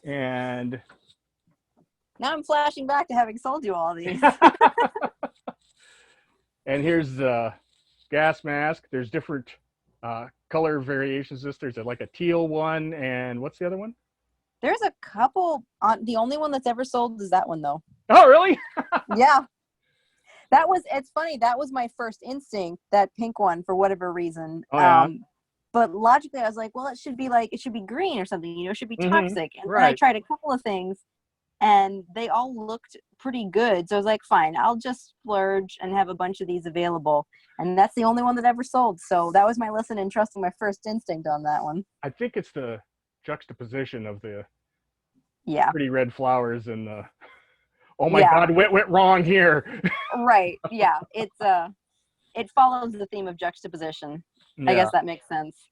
And now I'm flashing back to having sold you all these. And here's the gas mask. There's different color variations. There's like a teal one, and what's the other one? There's a couple. The only one that's ever sold is that one, though. Oh, really? Yeah. It's funny. That was my first instinct, that pink one, for whatever reason. Oh, yeah. But logically, I was like, well, it should be green or something, you know, it should be toxic. And right. then I tried a couple of things, and they all looked pretty good. So I was like, fine, I'll just splurge and have a bunch of these available. And that's the only one that ever sold. So that was my lesson in trusting my first instinct on that one. I think it's the juxtaposition of the pretty red flowers and the, oh my God, what went wrong here? Right. Yeah. It follows the theme of juxtaposition. Yeah. I guess that makes sense.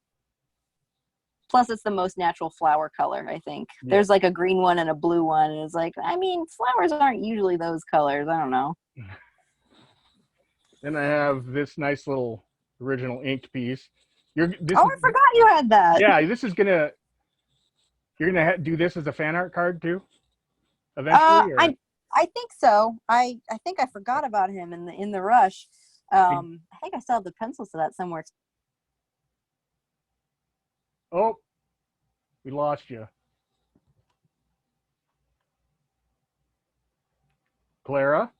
Plus, it's the most natural flower color, I think. Yeah. There's like a green one and a blue one. And it's like, I mean, flowers aren't usually those colors. I don't know. Then I have this nice little original inked piece. I forgot you had that. Yeah, you're gonna do this as a fan art card too, eventually. I think so. I think I forgot about him in the rush. I think I still have the pencils to that somewhere. Oh, we lost you. Clara?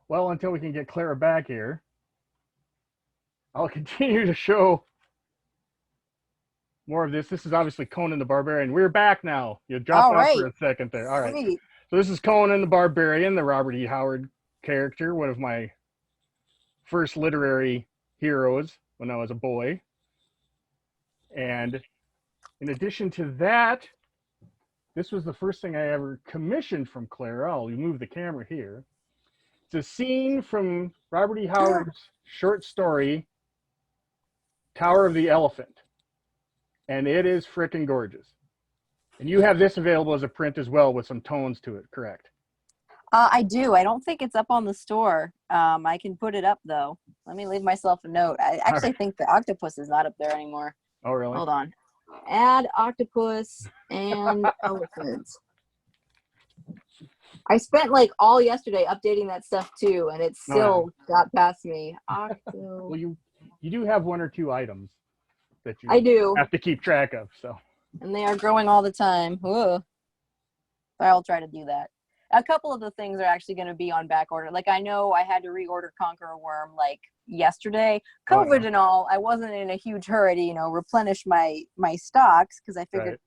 Well, until we can get Clara back here, I'll continue to show more of this. This is obviously Conan the Barbarian. We're back now. You dropped off for a second there. All right. Sweet. So this is Conan the Barbarian, the Robert E. Howard character, one of my first literary heroes when I was a boy. And in addition to that, this was the first thing I ever commissioned from Clara. I'll move the camera here. It's a scene from Robert E. Howard's short story, Tower of the Elephant. And it is frickin' gorgeous. And you have this available as a print as well with some tones to it, correct? I do. I don't think it's up on the store. I can put it up, though. Let me leave myself a note. I actually think the octopus is not up there anymore. Oh, really? Hold on. Add octopus and elephants. I spent like all yesterday updating that stuff too, and it still got past me. Well, you do have one or two items that you have to keep track of. So. And they are growing all the time. Ugh. I'll try to do that. A couple of the things are actually going to be on back order. Like I know I had to reorder Conquer a Worm like yesterday. COVID and all, I wasn't in a huge hurry to, replenish my stocks because I figured.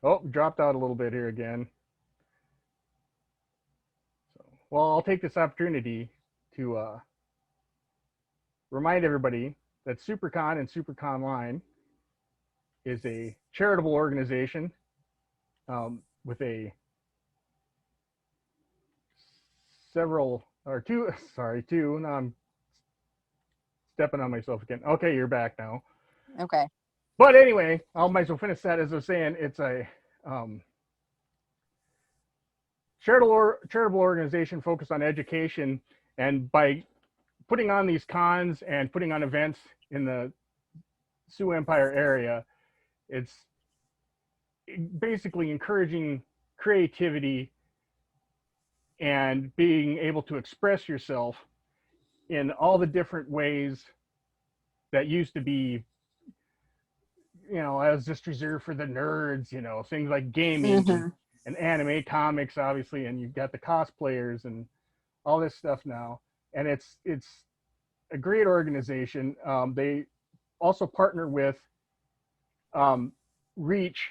Right. Oh, dropped out a little bit here again. So, well, I'll take this opportunity to remind everybody that SuperCon and SiouxperConline is a charitable organization with a two. Now I'm stepping on myself again. Okay, you're back now. Okay. But anyway, I might as well finish that. As I was saying, it's a charitable organization focused on education, and by putting on these cons and putting on events in the Sioux Empire area, it's basically encouraging creativity and being able to express yourself in all the different ways that used to be, I was just reserved for the nerds, things like gaming Mm-hmm. and anime, comics, obviously, and you've got the cosplayers and all this stuff now. And it's a great organization. They also partner with Reach,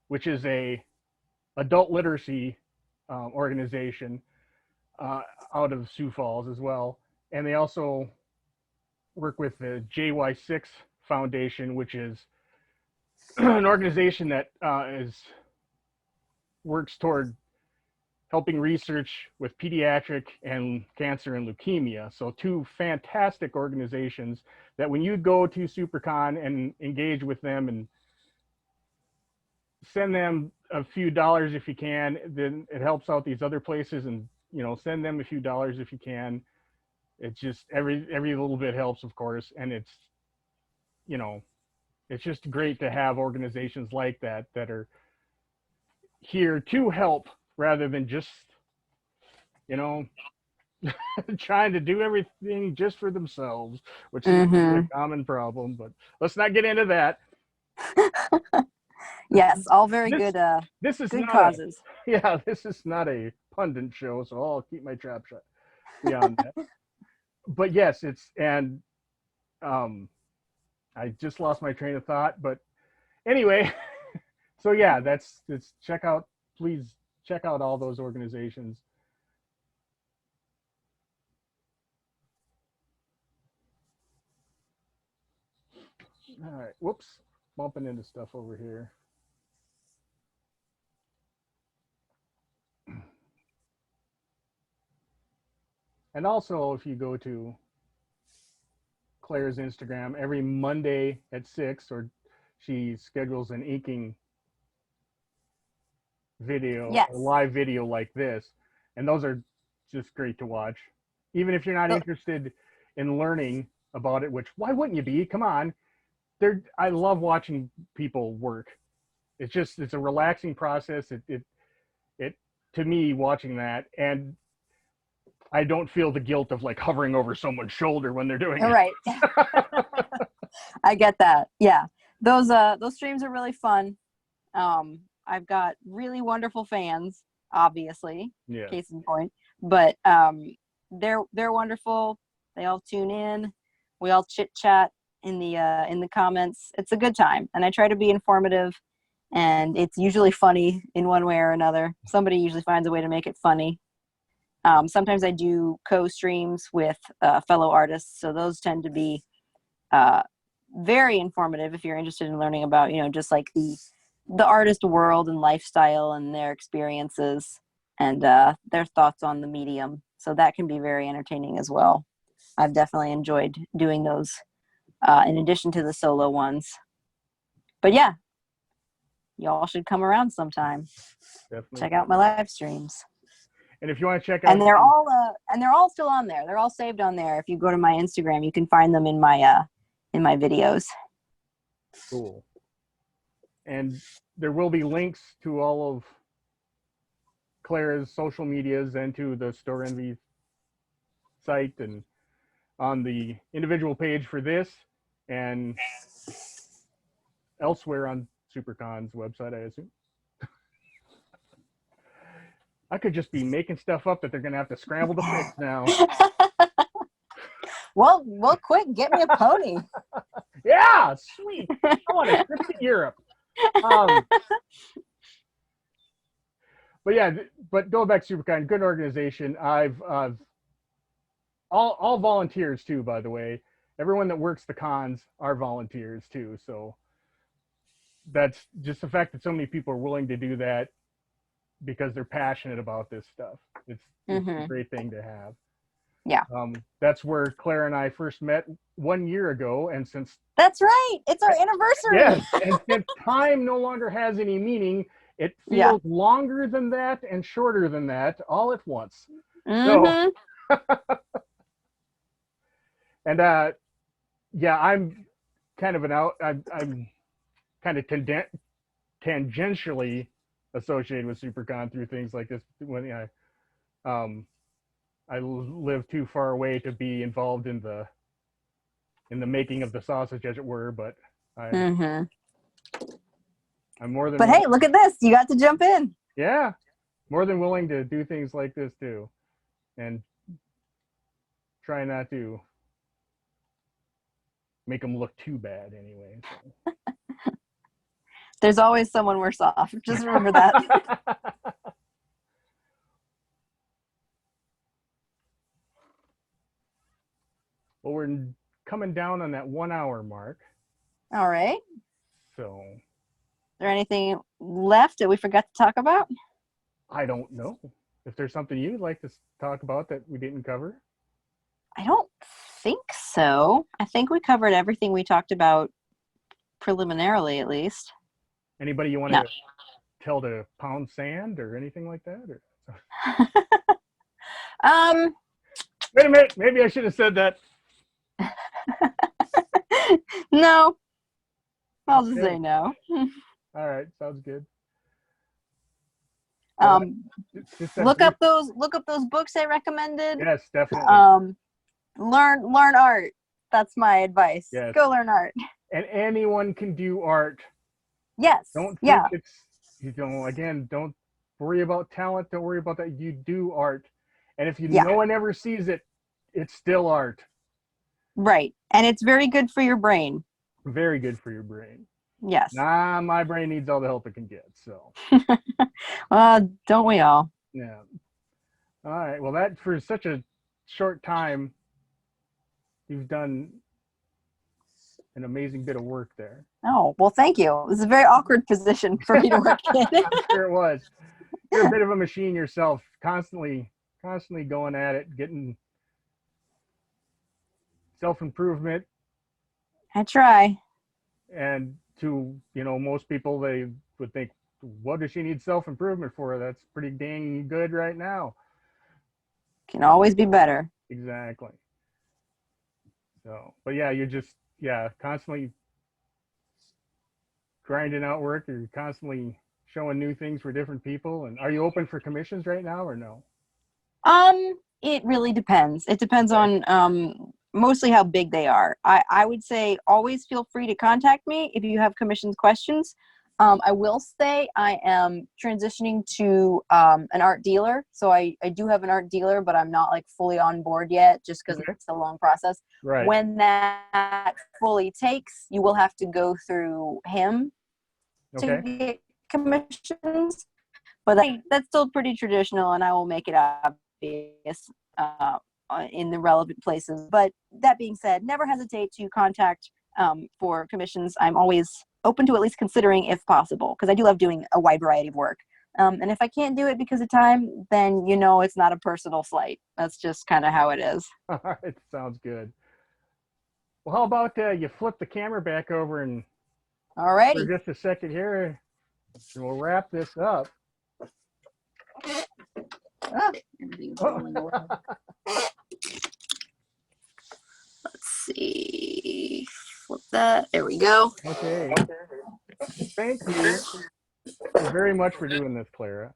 which is a adult literacy organization out of Sioux Falls as well. And they also work with the JY6 Foundation, which is an organization that works toward helping research with pediatric and cancer and leukemia. So two fantastic organizations that when you go to SuperCon and engage with them and send them a few dollars if you can, then it helps out these other places, and send them a few dollars if you can. It's just every little bit helps, of course, and it's just great to have organizations like that are here to help rather than just trying to do everything just for themselves, which is a common problem. But let's not get into that. Yes, all very good. This is good not causes. this is not a pundit show, so I'll keep my trap shut beyond that. But yes, I just lost my train of thought. But anyway, so yeah, please check out all those organizations. All right, whoops, bumping into stuff over here. And also, if you go to Claire's Instagram, every Monday at 6, or she schedules an inking video, Yes. a live video like this, and those are just great to watch. Even if you're not interested in learning about it, which why wouldn't you be? Come on. I love watching people work. It's a relaxing process. It to me, watching that, and I don't feel the guilt of like hovering over someone's shoulder when they're doing it. Right. I get that. Yeah. Those streams are really fun. I've got really wonderful fans, obviously. Yeah. Case in point. But they're wonderful. They all tune in. We all chit chat in the comments. It's a good time, and I try to be informative, and it's usually funny in one way or another. Somebody usually finds a way to make it funny. Sometimes I do co-streams with fellow artists, so those tend to be very informative if you're interested in learning about, just like the artist world and lifestyle and their experiences and their thoughts on the medium. So that can be very entertaining as well. I've definitely enjoyed doing those in addition to the solo ones. But yeah, y'all should come around sometime. Definitely. Check out my live streams. And if you want to check out, and they're all still on there. They're all saved on there. If you go to my Instagram, you can find them in my videos. Cool. And there will be links to all of Clara's social medias and to the Store Envy site and on the individual page for this and elsewhere on SuperCon's website, I assume. I could just be making stuff up that they're going to have to scramble to fix now. Well, quick, get me a pony. Yeah, sweet. I want a trip to Europe. But yeah, but going back to SuperCon, good organization. I've all volunteers too, by the way. everyone that works the cons are volunteers too. So that's just the fact that so many people are willing to do that because they're passionate about this stuff. It's a great thing to have. Yeah. That's where Claire and I first met 1 year ago, and since That's right, it's our anniversary. yes, and since time no longer has any meaning, it feels longer than that and shorter than that all at once. So, and yeah, I'm kind of I'm kind of tangentially associated with SuperCon through things like this. When I live too far away to be involved in the making of the sausage, as it were, but I'm more than. But hey, look at this! You got to jump in. Yeah, more than willing to do things like this too, and try not to make them look too bad anyway. So. There's always someone worse off. Just remember that. Well, we're coming down on that 1 hour mark. All right. So. Is there anything left that we forgot to talk about? I don't know. If there's something you'd like to talk about that we didn't cover. I don't think so. I think we covered everything we talked about preliminarily, at least. Anybody you want to tell to pound sand or anything like that? Or... Wait a minute. Maybe I should have said that. No. I'll just say no. All right. Sounds good. Look up those books I recommended. Yes, definitely. Learn art. That's my advice. Yes. Go learn art. And anyone can do art. Yes. Don't think it's don't worry about talent, don't worry about that. You do art. And if no one ever sees it, it's still art. Right. And it's very good for your brain. Very good for your brain. Yes. Nah, my brain needs all the help it can get. So. Don't we all? Yeah. All right. Well, that for such a short time, you've done an amazing bit of work there. Oh, well, thank you. This is a very awkward position for me to work in. I'm sure it was. You're a bit of a machine yourself, constantly going at it, getting self-improvement. I try. And to, most people, they would think, what does she need self-improvement for? That's pretty dang good right now. Can always be better. Exactly. So, but yeah, you're just, constantly grinding out work. You're constantly showing new things for different people. And are you open for commissions right now or no? It really depends. It depends on mostly how big they are. I would say always feel free to contact me if you have commissions questions. I will say I am transitioning to an art dealer. So I do have an art dealer, but I'm not like fully on board yet just because it's a long process. Right. When that fully takes, you will have to go through him to get commissions. But that's still pretty traditional, and I will make it obvious in the relevant places. But that being said, never hesitate to contact for commissions. I'm always open to at least considering if possible, because I do love doing a wide variety of work. And if I can't do it because of time, then it's not a personal slight. That's just kind of how it is. All right, sounds good. Well, how about you flip the camera back over and for just a second here, and we'll wrap this up. Let's see. Flip that. There we go. Okay. Thank you very much for doing this, Clara.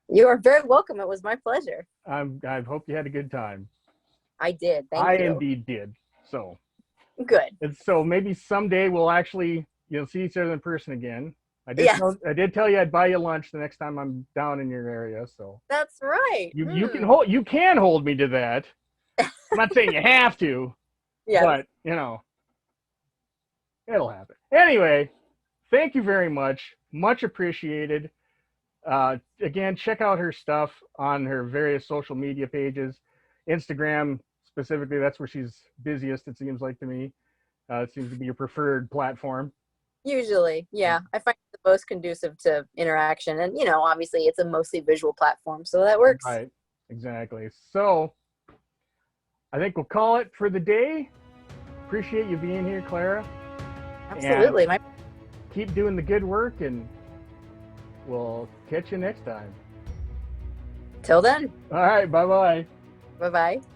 You are very welcome. It was my pleasure. I hope you had a good time. I did. Thank you. I indeed did. So good. And so maybe someday we'll actually see each other in person again. I did tell you I'd buy you lunch the next time I'm down in your area. So that's right. You can hold me to that. I'm not saying you have to. Yeah. But it'll happen. Anyway, thank you very much. Much appreciated. Again, check out her stuff on her various social media pages. Instagram, specifically, that's where she's busiest, it seems like to me. It seems to be your preferred platform. Usually, yeah. I find it the most conducive to interaction. And, you know, obviously it's a mostly visual platform, so that works. Right, exactly. So I think we'll call it for the day. Appreciate you being here, Clara. Absolutely. And keep doing the good work, and we'll catch you next time. Till then. All right, bye-bye. Bye-bye.